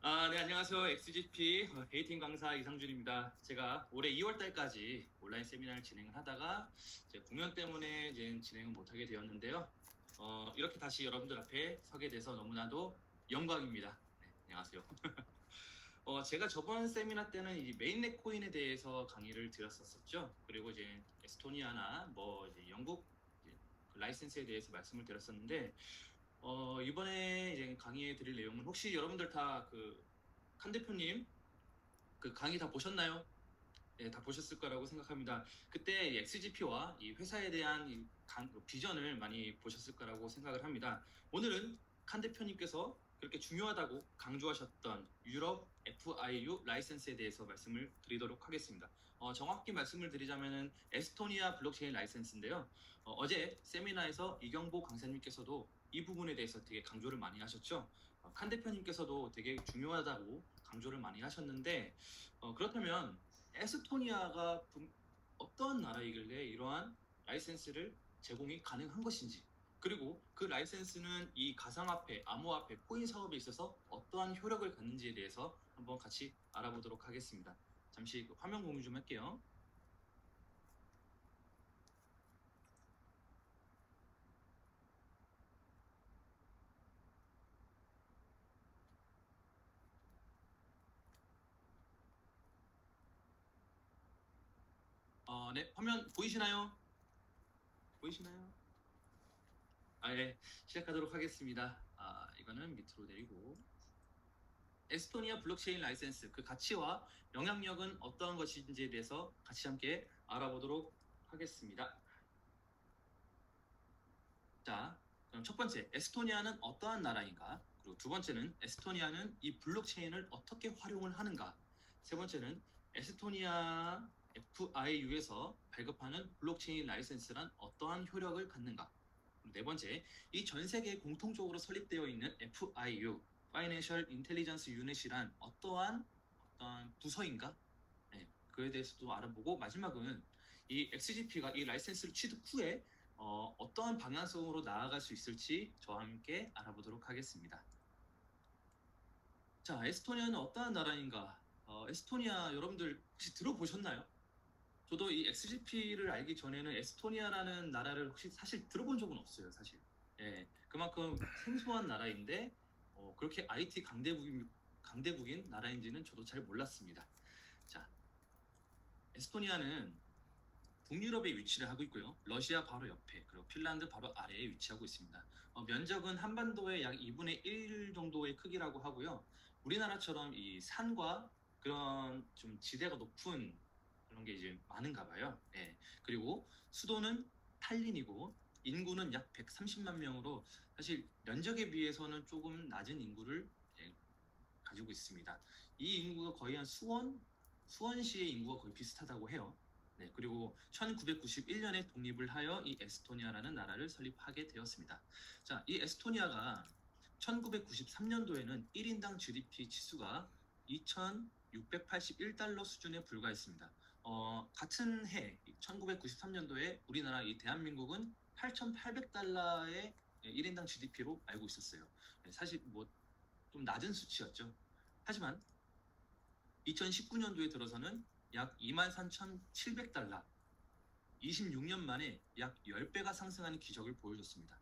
네, 안녕하세요. XGP 데이팅 강사 이상준입니다. 제가 올해 2월 달까지 온라인 세미나를 진행을 하다가 제 공연 때문에 이제 진행을 못하게 되었는데요. 이렇게 다시 여러분들 앞에 서게 돼서 너무나도 영광입니다. 네, 안녕하세요. 제가 저번 세미나 때는 이 메인넷 코인에 대해서 강의를 드렸었죠. 그리고 이제 에스토니아나 뭐 이제 영국 이제 그 라이센스에 대해서 말씀을 드렸었는데, 이번에 이제 강의해 드릴 내용은 혹시 여러분들 다 칸 대표님 그 강의 다 보셨나요? 네, 다 보셨을 거라고 생각합니다. 그때 이 XGP와 이 회사에 대한 비전을 많이 보셨을 거라고 생각을 합니다. 오늘은 칸 대표님께서 그렇게 중요하다고 강조하셨던 유럽 FIU 라이센스에 대해서 말씀을 드리도록 하겠습니다. 정확히 말씀을 드리자면은 에스토니아 블록체인 라이센스인데요. 어제 세미나에서 이경보 강사님께서도 이 부분에 대해서 되게 강조를 많이 하셨죠. 칸 대표님께서도 되게 중요하다고 강조를 많이 하셨는데, 그렇다면 에스토니아가 어떠한 나라이길래 이러한 라이센스를 제공이 가능한 것인지, 그리고 그 라이센스는 이 가상화폐, 암호화폐, 코인 사업에 있어서 어떠한 효력을 갖는지에 대해서 한번 같이 알아보도록 하겠습니다. 잠시 화면 공유 좀 할게요. 네, 화면 보이시나요? 보이시나요? 네, 시작하도록 하겠습니다. 이거는 밑으로 내리고. 에스토니아 블록체인 라이센스, 그 가치와 영향력은 어떠한 것인지에 대해서 같이 함께 알아보도록 하겠습니다. 자, 그럼 첫 번째, 에스토니아는 어떠한 나라인가? 그리고 두 번째는 에스토니아는 이 블록체인을 어떻게 활용을 하는가? 세 번째는 에스토니아 FIU에서 발급하는 블록체인 라이센스란 어떠한 효력을 갖는가? 네 번째, 이 전 세계에 공통적으로 설립되어 있는 FIU, Financial Intelligence Unit이란 어떠한 부서인가? 네, 그에 대해서도 알아보고, 마지막은 이 XGP가 이 라이센스를 취득 후에 어떠한 방향성으로 나아갈 수 있을지 저와 함께 알아보도록 하겠습니다. 자, 에스토니아는 어떠한 나라인가? 에스토니아 여러분들 혹시 들어보셨나요? 저도 이 XGP를 알기 전에는 에스토니아라는 나라를 혹시 사실 들어본 적은 없어요, 사실. 예, 그만큼 생소한 나라인데 그렇게 IT 강대국인 나라인지는 저도 잘 몰랐습니다. 자, 에스토니아는 북유럽에 위치를 하고 있고요. 러시아 바로 옆에, 그리고 핀란드 바로 아래에 위치하고 있습니다. 면적은 한반도의 약 2분의 1 정도의 크기라고 하고요. 우리나라처럼 이 산과 그런 좀 지대가 높은 그런 게 이제 많은가 봐요. 네. 그리고 수도는 탈린이고 인구는 약 130만 명으로 사실 면적에 비해서는 조금 낮은 인구를 가지고 있습니다. 이 인구가 거의 한 수원시의 인구가 거의 비슷하다고 해요. 네, 그리고 1991년에 독립을 하여 이 에스토니아라는 나라를 설립하게 되었습니다. 자, 이 에스토니아가 1993년도에는 1인당 GDP 지수가 2,681달러 수준에 불과했습니다. 같은 해 1993년도에 우리나라 이 대한민국은 8,800달러의 1인당 GDP로 알고 있었어요. 네, 사실 뭐 좀 낮은 수치였죠. 하지만 2019년도에 들어서는 약 23,700달러, 26년 만에 약 10배가 상승하는 기적을 보여줬습니다.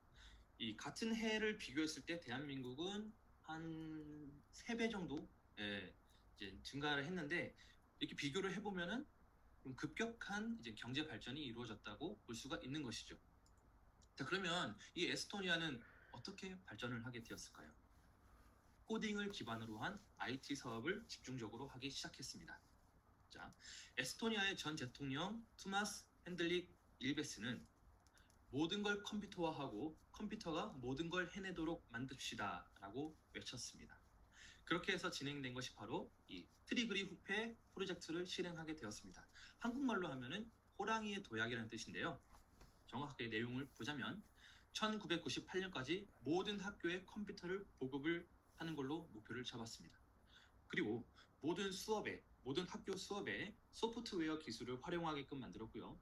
이 같은 해를 비교했을 때 대한민국은 한 3배 정도 이제 증가를 했는데, 이렇게 비교를 해보면은 좀 급격한 이제 경제 발전이 이루어졌다고 볼 수가 있는 것이죠. 자, 그러면 이 에스토니아는 어떻게 발전을 하게 되었을까요? 코딩을 기반으로 한 IT 사업을 집중적으로 하기 시작했습니다. 자, 에스토니아의 전 대통령 투마스 핸들릭 일베스는 모든 걸 컴퓨터화하고 컴퓨터가 모든 걸 해내도록 만듭시다 라고 외쳤습니다. 그렇게 해서 진행된 것이 바로 이 트리그리 후페 프로젝트를 실행하게 되었습니다. 한국말로 하면은 호랑이의 도약이라는 뜻인데요. 정확하게 내용을 보자면 1998년까지 모든 학교에 컴퓨터를 보급을 하는 걸로 목표를 잡았습니다. 그리고 모든 학교 수업에 소프트웨어 기술을 활용하게끔 만들었고요.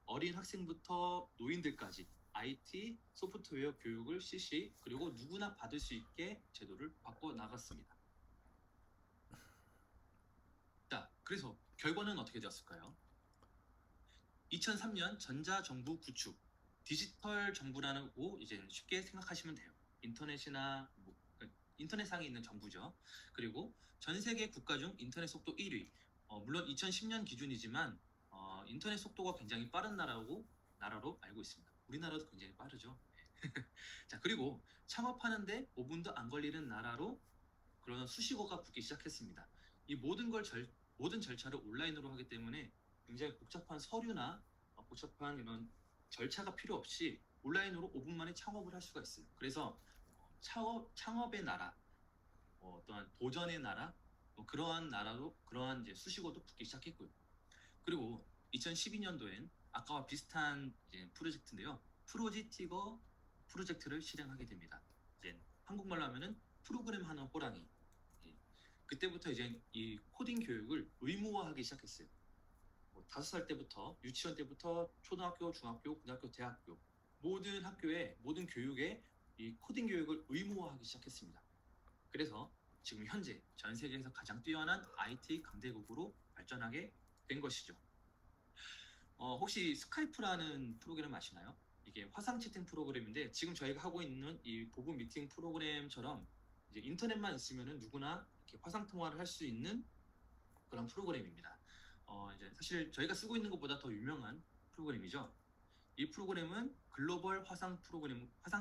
어린 학생부터 노인들까지 IT, 소프트웨어 교육을 실시, 그리고 누구나 받을 수 있게 제도를 바꿔 나갔습니다. 그래서 결과는 어떻게 되었을까요? 2003년 전자정부 구축, 디지털 정부라고 이제 쉽게 생각하시면 돼요. 인터넷이나 인터넷상에 있는 정부죠. 그리고 전 세계 국가 중 인터넷 속도 1위. 물론 2010년 기준이지만 인터넷 속도가 굉장히 빠른 나라로 알고 있습니다. 우리나라도 굉장히 빠르죠. 자, 그리고 창업하는데 5분도 안 걸리는 나라로 그런 수식어가 붙기 시작했습니다. 이 모든 절차를 온라인으로 하기 때문에 굉장히 복잡한 서류나 복잡한 이런 절차가 필요 없이 온라인으로 5분 만에 창업을 할 수가 있어요. 그래서 창업의 나라, 또한 도전의 나라, 그러한 나라로 그러한 이제 수식어도 붙기 시작했고요. 그리고 2012년도엔 아까와 비슷한 이제 프로젝트인데요. 프로지티거 프로젝트를 실행하게 됩니다. 이제 한국말로 하면은 프로그램 하는 호랑이. 예. 그때부터 이제 이 코딩 교육을 의무화하기 시작했어요. 5살 때부터 유치원 때부터 초등학교, 중학교, 고등학교, 대학교 모든 학교에 모든 교육에 이 코딩 교육을 의무화하기 시작했습니다. 그래서 지금 현재 전 세계에서 가장 뛰어난 IT 강대국으로 발전하게 된 것이죠. 혹시 스카이프라는 프로그램 아시나요? 이게 화상 채팅 프로그램인데 지금 저희가 하고 있는 이 보고 미팅 프로그램처럼 이제 인터넷만 있으면은 누구나 이렇게 화상 통화를 할 수 있는 그런 프로그램입니다. 이제 사실 저희가 쓰고 있는 것보다 더 유명한 프로그램이죠. 이 프로그램은 글로벌 화상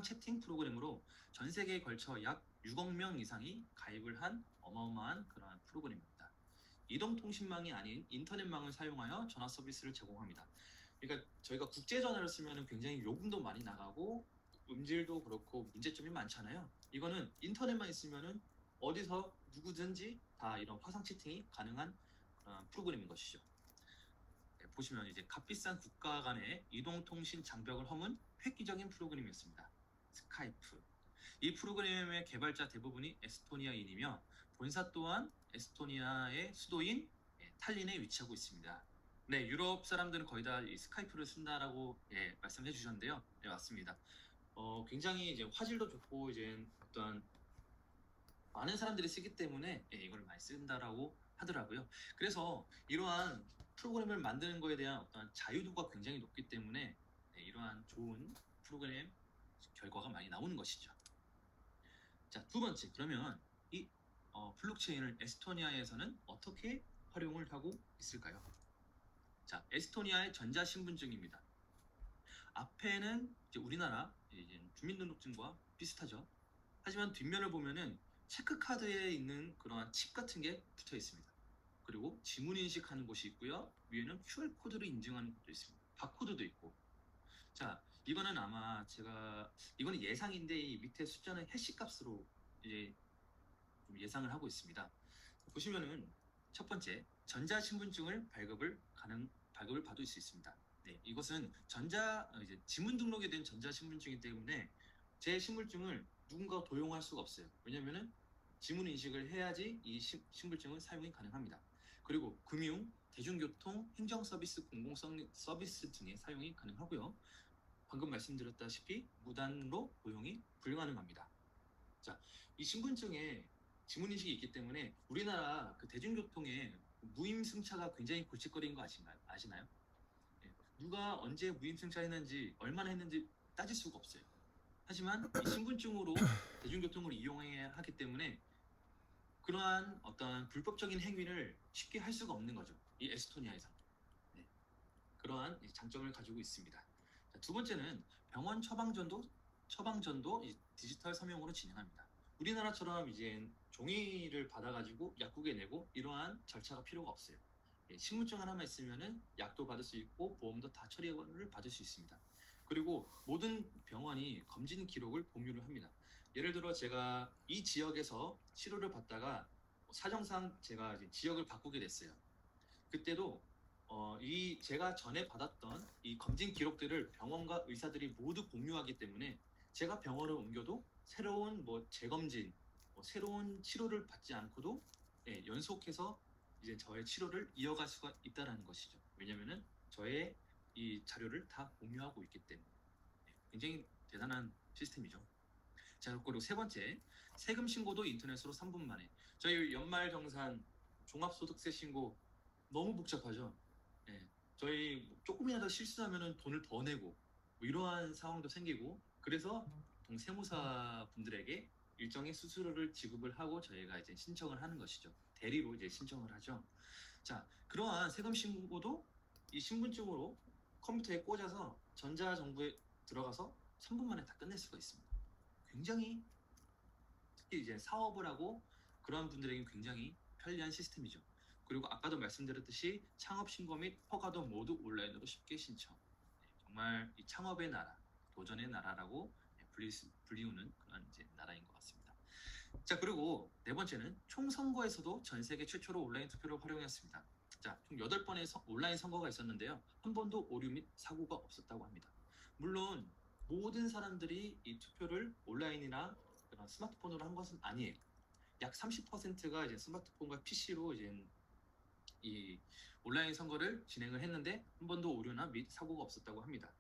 채팅 프로그램으로 전 세계에 걸쳐 약 6억 명 이상이 가입을 한 어마어마한 그러한 프로그램입니다. 이동통신망이 아닌 인터넷망을 사용하여 전화 서비스를 제공합니다. 그러니까 저희가 국제 전화를 쓰면 굉장히 요금도 많이 나가고 음질도 그렇고 문제점이 많잖아요. 이거는 인터넷만 있으면 어디서 누구든지 다 이런 화상 채팅이 가능한 프로그램인 것이죠. 네, 보시면 이제 값비싼 국가 간의 이동통신 장벽을 허문 획기적인 프로그램이었습니다. 스카이프. 이 프로그램의 개발자 대부분이 에스토니아인이며 본사 또한 에스토니아의 수도인 탈린에 위치하고 있습니다. 네, 유럽 사람들은 거의 다 이 스카이프를 쓴다라고 말씀해 주셨는데요. 네, 맞습니다. 굉장히 이제 화질도 좋고 이제 어떤 많은 사람들이 쓰기 때문에 이걸 많이 쓴다라고 하더라고요. 그래서 이러한 프로그램을 만드는 거에 대한 어떤 자유도가 굉장히 높기 때문에 이러한 좋은 프로그램 결과가 많이 나오는 것이죠. 자, 두 번째, 그러면 이 블록체인을 에스토니아에서는 어떻게 활용을 하고 있을까요? 자, 에스토니아의 전자신분증입니다. 앞에는 이제 우리나라 이제 주민등록증과 비슷하죠. 하지만 뒷면을 보면은 체크카드에 있는 그러한 칩 같은 게 붙어 있습니다. 그리고 지문 인식하는 곳이 있고요. 위에는 QR코드를 인증하는 것도 있습니다. 바코드도 있고. 자, 이거는 아마 이거는 예상인데 이 밑에 숫자는 해시 값으로 이제 좀 예상을 하고 있습니다. 보시면은 첫 번째 전자신분증을 발급을 받을 수 있습니다. 네, 이것은 이제 지문 등록이 된 전자신분증이기 때문에 제 신분증을 누군가 도용할 수가 없어요. 왜냐면은 지문 인식을 해야지 이 신분증은 사용이 가능합니다. 그리고 금융, 대중교통, 행정서비스, 공공성 서비스 등의 사용이 가능하고요. 방금 말씀드렸다시피 무단으로 도용이 불가능합니다. 자, 이 신분증에 지문인식이 있기 때문에 우리나라 그 대중교통에 무임승차가 굉장히 골칫거리인 거 아시나요? 예, 누가 언제 무임승차 했는지 얼마나 했는지 따질 수가 없어요. 하지만 이 신분증으로 대중교통을 이용해야 하기 때문에 그러한 어떤 불법적인 행위를 쉽게 할 수가 없는 거죠. 이 에스토니아에서. 네, 그러한 장점을 가지고 있습니다. 자, 두 번째는 병원 처방전도 디지털 서명으로 진행합니다. 우리나라처럼 이제 종이를 받아가지고 약국에 내고 이러한 절차가 필요가 없어요. 신분증 하나만 있으면은 약도 받을 수 있고 보험도 다 처리를 받을 수 있습니다. 그리고 모든 병원이 검진 기록을 공유를 합니다. 예를 들어 제가 이 지역에서 치료를 받다가 사정상 제가 이제 지역을 바꾸게 됐어요. 그때도 이 제가 전에 받았던 이 검진 기록들을 병원과 의사들이 모두 공유하기 때문에 제가 병원을 옮겨도 새로운 재검진, 새로운 치료를 받지 않고도 연속해서 이제 저의 치료를 이어갈 수가 있다는 것이죠. 왜냐면은 저의 이 자료를 다 공유하고 있기 때문에 굉장히 대단한 시스템이죠. 자, 그리고 세 번째, 세금 신고도 인터넷으로 3분 만에. 저희 연말정산 종합소득세 신고 너무 복잡하죠. 예. 저희 뭐 조금이라도 실수하면은 돈을 더 내고 뭐 이러한 상황도 생기고 그래서 보통 세무사 분들에게 일정의 수수료를 지급을 하고 저희가 이제 신청을 하는 것이죠. 대리로 이제 신청을 하죠. 자, 그러한 세금 신고도 이 신분증으로 컴퓨터에 꽂아서 전자정부에 들어가서 3분 만에 다 끝낼 수가 있습니다. 굉장히 특히 이제 사업을 하고 그러한 분들에게는 굉장히 편리한 시스템이죠. 그리고 아까도 말씀드렸듯이 창업 신고 및 허가도 모두 온라인으로 쉽게 신청. 네, 정말 이 창업의 나라, 도전의 나라라고 불리우는 그런 이제 나라인 것 같습니다. 자, 그리고 네 번째는 총선거에서도 전 세계 최초로 온라인 투표를 활용했습니다. 자, 총 8번의 온라인 선거가 있었는데요. 한 번도 오류 및 사고가 없었다고 합니다. 물론 모든 사람들이 이 투표를 온라인이나 그런 스마트폰으로 한 것은 아니에요. 약 30%가 이제 스마트폰과 PC로 이제 이 온라인 선거를 진행을 했는데 한 번도 오류나 및 사고가 없었다고 합니다.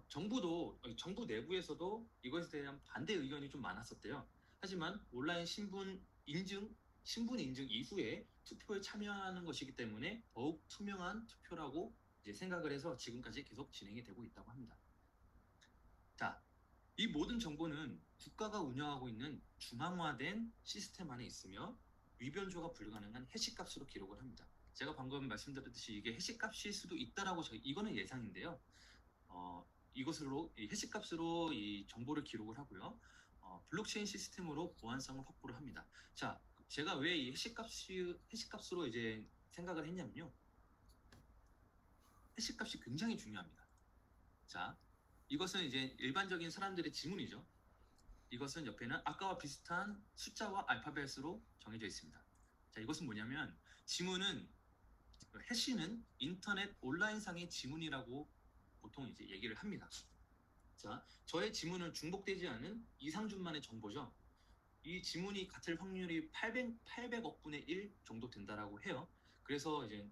정부 내부에서도 이것에 대한 반대 의견이 좀 많았었대요. 하지만 온라인 신분 인증 이후에 투표에 참여하는 것이기 때문에 더욱 투명한 투표라고 이제 생각을 해서 지금까지 계속 진행이 되고 있다고 합니다. 자, 이 모든 정보는 국가가 운영하고 있는 중앙화된 시스템 안에 있으며 위변조가 불가능한 해시값으로 기록을 합니다. 제가 방금 말씀드렸듯이 이게 해시값일 수도 있다라고 이거는 예상인데요. 이것으로 이 해시값으로 이 정보를 기록을 하고요. 블록체인 시스템으로 보안성을 확보를 합니다. 자, 제가 왜 이 해시값으로 이제 생각을 했냐면요. 해시값이 굉장히 중요합니다. 자, 이것은 이제 일반적인 사람들의 지문이죠. 이것은 옆에는 아까와 비슷한 숫자와 알파벳으로 정해져 있습니다. 자, 이것은 뭐냐면 지문은 해시는 인터넷 온라인상의 지문이라고 보통 이제 얘기를 합니다. 자, 저의 지문은 중복되지 않은 이상준만의 정보죠. 이 지문이 같을 확률이 800억 분의 1 정도 된다라고 해요. 그래서 이제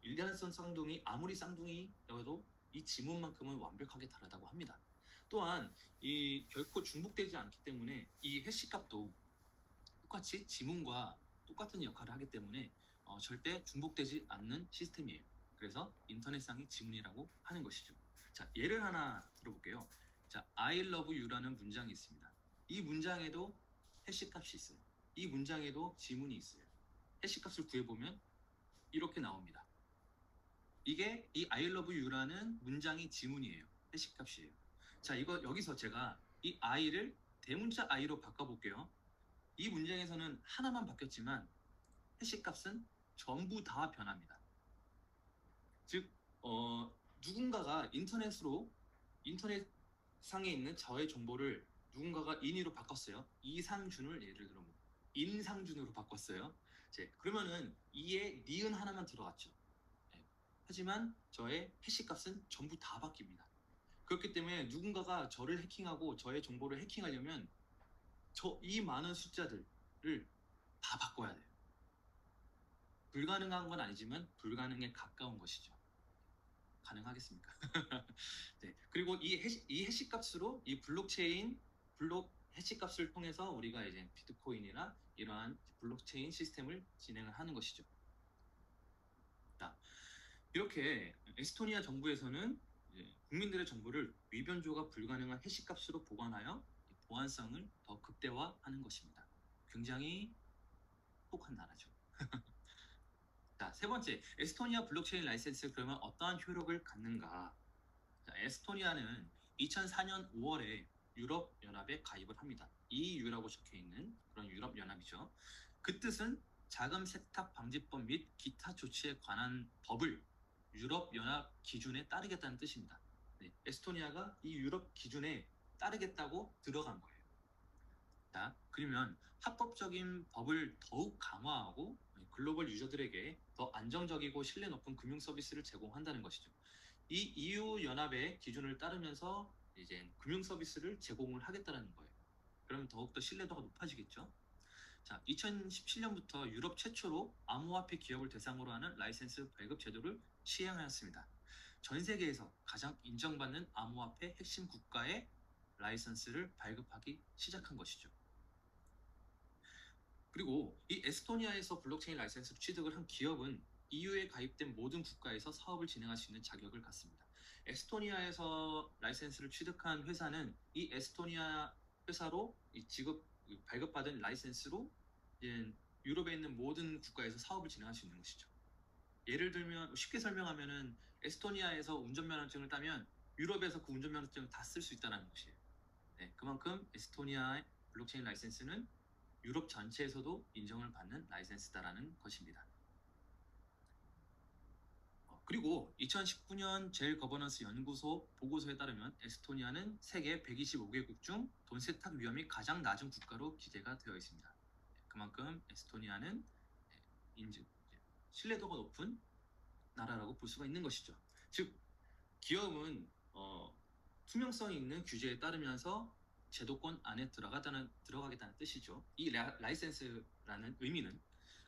일란성 쌍둥이 아무리 쌍둥이여도 이 지문만큼은 완벽하게 다르다고 합니다. 또한 이 결코 중복되지 않기 때문에 이 해시값도 똑같이 지문과 똑같은 역할을 하기 때문에 절대 중복되지 않는 시스템이에요. 그래서 인터넷상의 지문이라고 하는 것이죠. 자, 예를 하나 들어볼게요. 자, I love you라는 문장이 있습니다. 이 문장에도 해시값이 있어요. 이 문장에도 지문이 있어요. 해시값을 구해보면 이렇게 나옵니다. 이게 이 I love you라는 문장이 지문이에요. 해시값이에요. 자, 이거 여기서 제가 이 I를 대문자 I로 바꿔볼게요. 이 문장에서는 하나만 바뀌었지만 해시값은 전부 다 변합니다. 즉, 누군가가 인터넷상에 있는 저의 정보를 누군가가 인이로 바꿨어요. 이상준을 예를 들어 뭐 인상준으로 바꿨어요. 이제 그러면은 이에 니은 하나만 들어갔죠. 네. 하지만 저의 해시값은 전부 다 바뀝니다. 그렇기 때문에 누군가가 저를 해킹하고 저의 정보를 해킹하려면 이 많은 숫자들을 다 바꿔야 돼요. 불가능한 건 아니지만 불가능에 가까운 것이죠. 가능하겠습니까? 네. 그리고 이 해시 값으로 이 블록 해시 값을 통해서 우리가 이제 비트코인이나 이러한 블록체인 시스템을 진행을 하는 것이죠. 자, 이렇게 에스토니아 정부에서는 국민들의 정보를 위변조가 불가능한 해시 값으로 보관하여 보안성을 더 극대화하는 것입니다. 굉장히 똑똑한 나라죠. 자, 세 번째, 에스토니아 블록체인 라이센스 그러면 어떠한 효력을 갖는가? 자, 에스토니아는 2004년 5월에 유럽 연합에 가입을 합니다. EU라고 적혀 있는 그런 유럽 연합이죠. 그 뜻은 자금 세탁 방지법 및 기타 조치에 관한 법을 유럽 연합 기준에 따르겠다는 뜻입니다. 네, 에스토니아가 이 유럽 기준에 따르겠다고 들어간 거예요. 자, 그러면 합법적인 법을 더욱 강화하고 글로벌 유저들에게 더 안정적이고 신뢰 높은 금융 서비스를 제공한다는 것이죠. 이 EU 연합의 기준을 따르면서 이제 금융 서비스를 제공을 하겠다는 거예요. 그러면 더욱더 신뢰도가 높아지겠죠. 자, 2017년부터 유럽 최초로 암호화폐 기업을 대상으로 하는 라이센스 발급 제도를 시행하였습니다. 전 세계에서 가장 인정받는 암호화폐 핵심 국가의 라이선스를 발급하기 시작한 것이죠. 그리고 이 에스토니아에서 블록체인 라이센스를 취득을 한 기업은 EU에 가입된 모든 국가에서 사업을 진행할 수 있는 자격을 갖습니다. 에스토니아에서 라이센스를 취득한 회사는 이 에스토니아 회사로 이 발급받은 라이센스로 이제 유럽에 있는 모든 국가에서 사업을 진행할 수 있는 것이죠. 예를 들면 쉽게 설명하면은 에스토니아에서 운전면허증을 따면 유럽에서 그 운전면허증을 다 쓸 수 있다는 것이에요. 네, 그만큼 에스토니아의 블록체인 라이센스는 유럽 전체에서도 인정을 받는 라이센스다라는 것입니다. 그리고 2019년 제일 거버넌스 연구소 보고서에 따르면 에스토니아는 세계 125개국 중 돈 세탁 위험이 가장 낮은 국가로 기재가 되어 있습니다. 그만큼 에스토니아는 인증, 신뢰도가 높은 나라라고 볼 수가 있는 것이죠. 즉 기업은 투명성이 있는 규제에 따르면서 제도권 안에 들어가겠다는 뜻이죠. 이 라이센스라는 의미는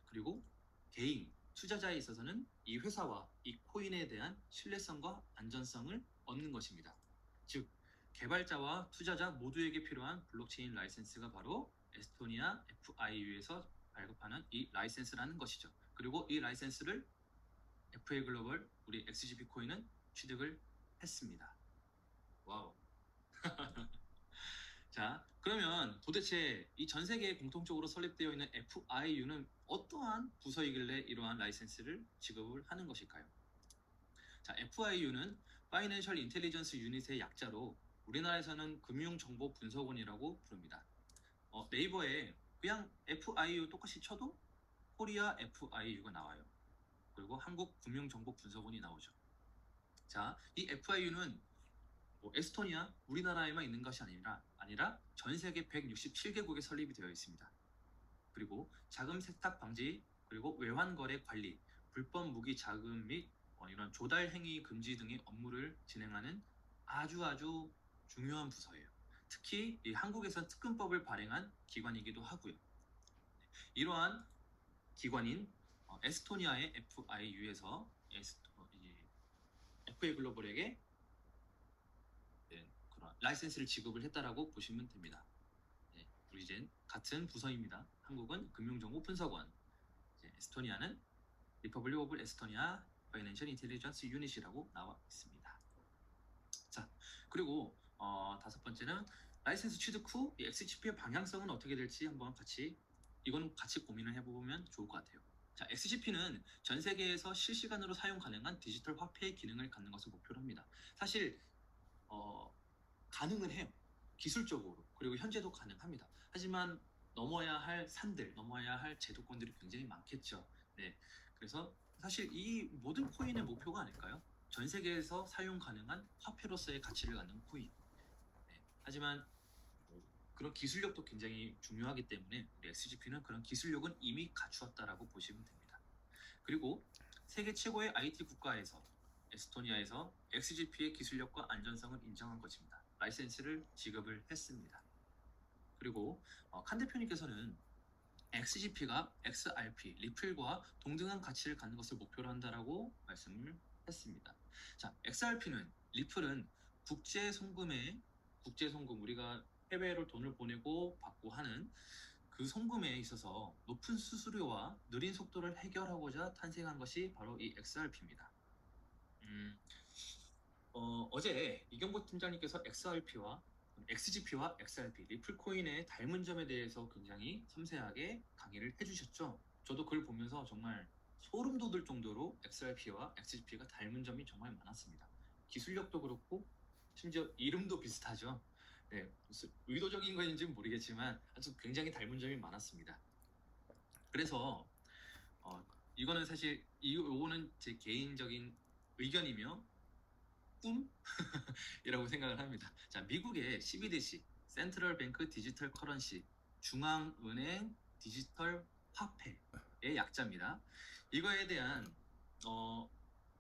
그리고 개인 투자자에 있어서는 이 회사와 이 코인에 대한 신뢰성과 안전성을 얻는 것입니다. 즉 개발자와 투자자 모두에게 필요한 블록체인 라이센스가 바로 에스토니아 FIU에서 발급하는 이 라이센스라는 것이죠. 그리고 이 라이센스를 FA 글로벌 우리 XGP 코인은 취득을 했습니다. 와우. 자, 그러면 도대체 이 전 세계에 공통적으로 설립되어 있는 FIU는 어떠한 부서이길래 이러한 라이센스를 지급을 하는 것일까요? 자, FIU는 Financial Intelligence Unit의 약자로 우리나라에서는 금융정보분석원이라고 부릅니다. 네이버에 그냥 FIU 똑같이 쳐도 코리아 FIU가 나와요. 그리고 한국금융정보분석원이 나오죠. 자, 이 FIU는 에스토니아, 우리나라에만 있는 것이 아니라 전 세계 167개국에 설립이 되어 있습니다. 그리고 자금 세탁 방지, 그리고 외환 거래 관리, 불법 무기 자금 및 이런 조달 행위 금지 등의 업무를 진행하는 아주 중요한 부서예요. 특히 이 한국에선 특근법을 발행한 기관이기도 하고요. 이러한 기관인 에스토니아의 FIU에서 FA 글로벌에게 그런 라이센스를 지급을 했다라고 보시면 됩니다. 네, 우리 이제 같은 부서입니다. 한국은 금융정보분석원, 에스토니아는 리퍼블릭 오브 에스토니아 파이낸셜 인텔리전스 유닛이라고 나와 있습니다. 자, 그리고 다섯 번째는 라이센스 취득 후 XGP의 방향성은 어떻게 될지 한번 이건 같이 고민을 해보면 좋을 것 같아요. 자, XGP는 전 세계에서 실시간으로 사용 가능한 디지털 화폐의 기능을 갖는 것을 목표로 합니다. 사실 가능은 해요. 기술적으로. 그리고 현재도 가능합니다. 하지만 넘어야 할 산들, 넘어야 할 제도권들이 굉장히 많겠죠. 네. 그래서 사실 이 모든 코인의 목표가 아닐까요? 전 세계에서 사용 가능한 화폐로서의 가치를 갖는 코인. 네. 하지만 그런 기술력도 굉장히 중요하기 때문에 우리 SGP는 그런 기술력은 이미 갖추었다라고 보시면 됩니다. 그리고 세계 최고의 IT 국가에서 에스토니아에서 XGP의 기술력과 안전성을 인정한 것입니다. 라이센스를 지급을 했습니다. 그리고 칸 대표님께서는 XGP가 XRP, 리플과 동등한 가치를 갖는 것을 목표로 한다라고 말씀을 했습니다. 자, XRP는 리플은 국제 송금 우리가 해외로 돈을 보내고 받고 하는 그 송금에 있어서 높은 수수료와 느린 속도를 해결하고자 탄생한 것이 바로 이 XRP입니다. 어제 이경보 팀장님께서 XGP와 XRP, 리플 코인의 닮은 점에 대해서 굉장히 섬세하게 강의를 해주셨죠. 저도 그걸 보면서 정말 소름 돋을 정도로 XRP와 XGP가 닮은 점이 정말 많았습니다. 기술력도 그렇고 심지어 이름도 비슷하죠. 네, 의도적인 건지는 모르겠지만 아주 굉장히 닮은 점이 많았습니다. 그래서 이거는 사실 이거는 제 개인적인 의견이며 꿈이라고 생각을 합니다. 자, 미국의 CBDC, 센트럴 뱅크 디지털 커런시, 중앙은행 디지털 화폐의 약자입니다. 이거에 대한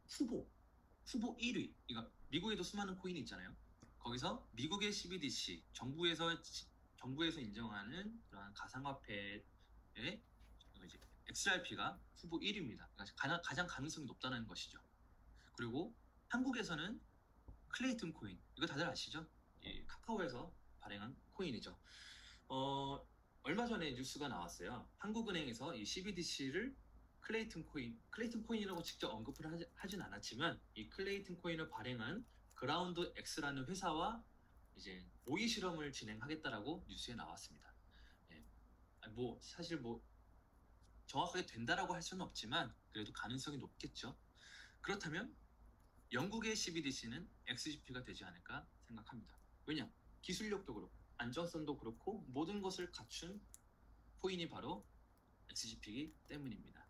후보 1위. 그러니까 미국에도 수많은 코인이 있잖아요. 거기서 미국의 CBDC, 정부에서 인정하는 그런 가상화폐의 이제 XRP가 후보 1위입니다. 그러니까 가장 가능성이 높다는 것이죠. 그리고 한국에서는 클레이튼 코인, 이거 다들 아시죠? 이 카카오에서 발행한 코인이죠. 얼마 전에 뉴스가 나왔어요. 한국은행에서 이 CBDC를 클레이튼 코인이라고 직접 언급을 하진 않았지만 이 클레이튼 코인을 발행한 그라운드 X라는 회사와 이제 모의 실험을 진행하겠다라고 뉴스에 나왔습니다. 예, 뭐 사실 뭐 정확하게 된다라고 할 수는 없지만 그래도 가능성이 높겠죠. 그렇다면 영국의 CBDC는 XGP가 되지 않을까 생각합니다. 왜냐? 기술력도 그렇고 안정성도 그렇고 모든 것을 갖춘 코인이 바로 XGP이기 때문입니다.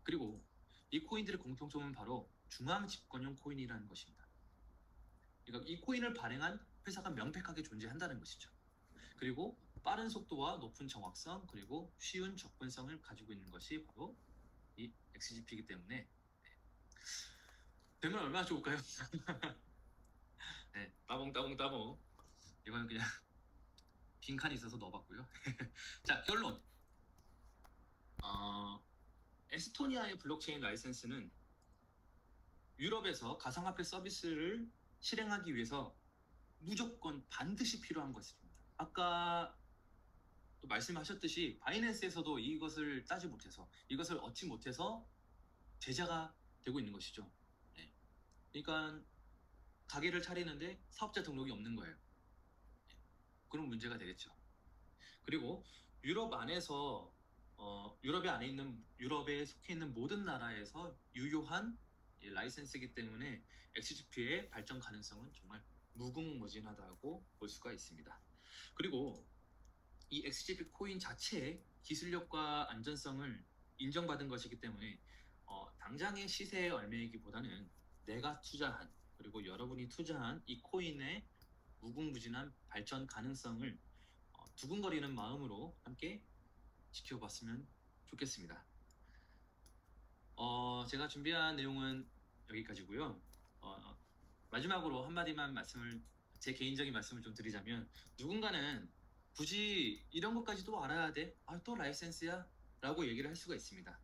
그리고 이 코인들의 공통점은 바로 중앙 집권형 코인이라는 것입니다. 그러니까 이 코인을 발행한 회사가 명백하게 존재한다는 것이죠. 그리고 빠른 속도와 높은 정확성 그리고 쉬운 접근성을 가지고 있는 것이 바로 이 XGP이기 때문에 되면 얼마나 좋을까요? 네, 따봉. 이거는 그냥 빈칸이 있어서 넣어봤고요. 자, 결론. 에스토니아의 블록체인 라이센스는 유럽에서 가상화폐 서비스를 실행하기 위해서 무조건 반드시 필요한 것입니다. 아까 또 말씀하셨듯이 바이낸스에서도 이것을 따지 못해서 이것을 얻지 못해서 제자가 되고 있는 것이죠. 네. 그러니까 가게를 차리는데 사업자 등록이 없는 거예요. 네. 그런 문제가 되겠죠. 그리고 유럽 안에서 유럽에 안에 있는 유럽에 속해 있는 모든 나라에서 유효한 라이센스이기 때문에 XGP의 발전 가능성은 정말 무궁무진하다고 볼 수가 있습니다. 그리고 이 XGP 코인 자체의 기술력과 안전성을 인정받은 것이기 때문에 당장의 시세에 얽매이기보다는 내가 투자한 그리고 여러분이 투자한 이 코인의 무궁무진한 발전 가능성을 두근거리는 마음으로 함께 지켜봤으면 좋겠습니다. 제가 준비한 내용은 여기까지고요. 마지막으로 한마디만 제 개인적인 말씀을 좀 드리자면 누군가는 굳이 이런 것까지도 알아야 돼? 또 라이센스야? 라고 얘기를 할 수가 있습니다.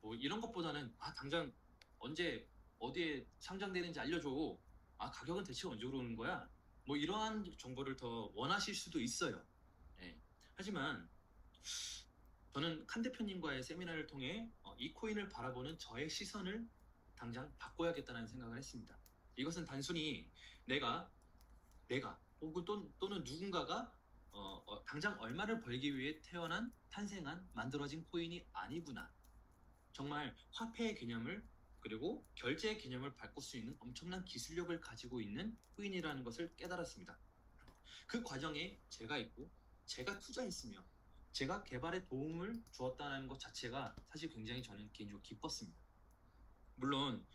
뭐 이런 것보다는 당장 언제 어디에 상장되는지 알려줘. 가격은 대체 언제 오르는 거야? 뭐 이러한 정보를 더 원하실 수도 있어요. 네. 하지만 저는 칸 대표님과의 세미나를 통해 이 코인을 바라보는 저의 시선을 당장 바꿔야겠다는 생각을 했습니다. 이것은 단순히 내가 혹은 또는 누군가가 당장 얼마를 벌기 위해 탄생한 만들어진 코인이 아니구나. 정말 화폐의 개념을 그리고 결제의 개념을 바꿀 수 있는 엄청난 기술력을 가지고 있는 코인이라는 것을 깨달았습니다. 그 과정에 제가 있고 제가 투자했으며 제가 개발에 도움을 주었다는 것 자체가 사실 굉장히 저는 개인적으로 기뻤습니다. 물론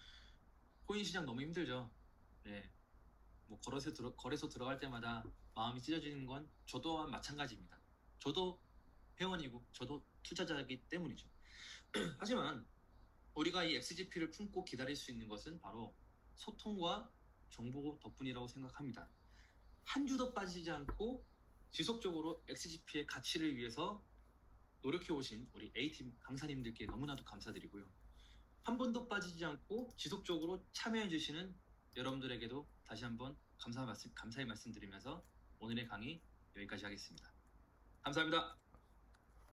코인 시장 너무 힘들죠. 네, 뭐 거래소 들어갈 때마다 마음이 찢어지는 건 저 또한 마찬가지입니다. 저도 회원이고 저도 투자자이기 때문이죠. 하지만 우리가 이 XGP를 품고 기다릴 수 있는 것은 바로 소통과 정보 덕분이라고 생각합니다. 한 주도 빠지지 않고 지속적으로 XGP의 가치를 위해서 노력해 오신 우리 A팀 강사님들께 너무나도 감사드리고요. 한 번도 빠지지 않고 지속적으로 참여해 주시는 여러분들에게도 다시 한번 감사의 말씀드리면서 오늘의 강의 여기까지 하겠습니다. 감사합니다.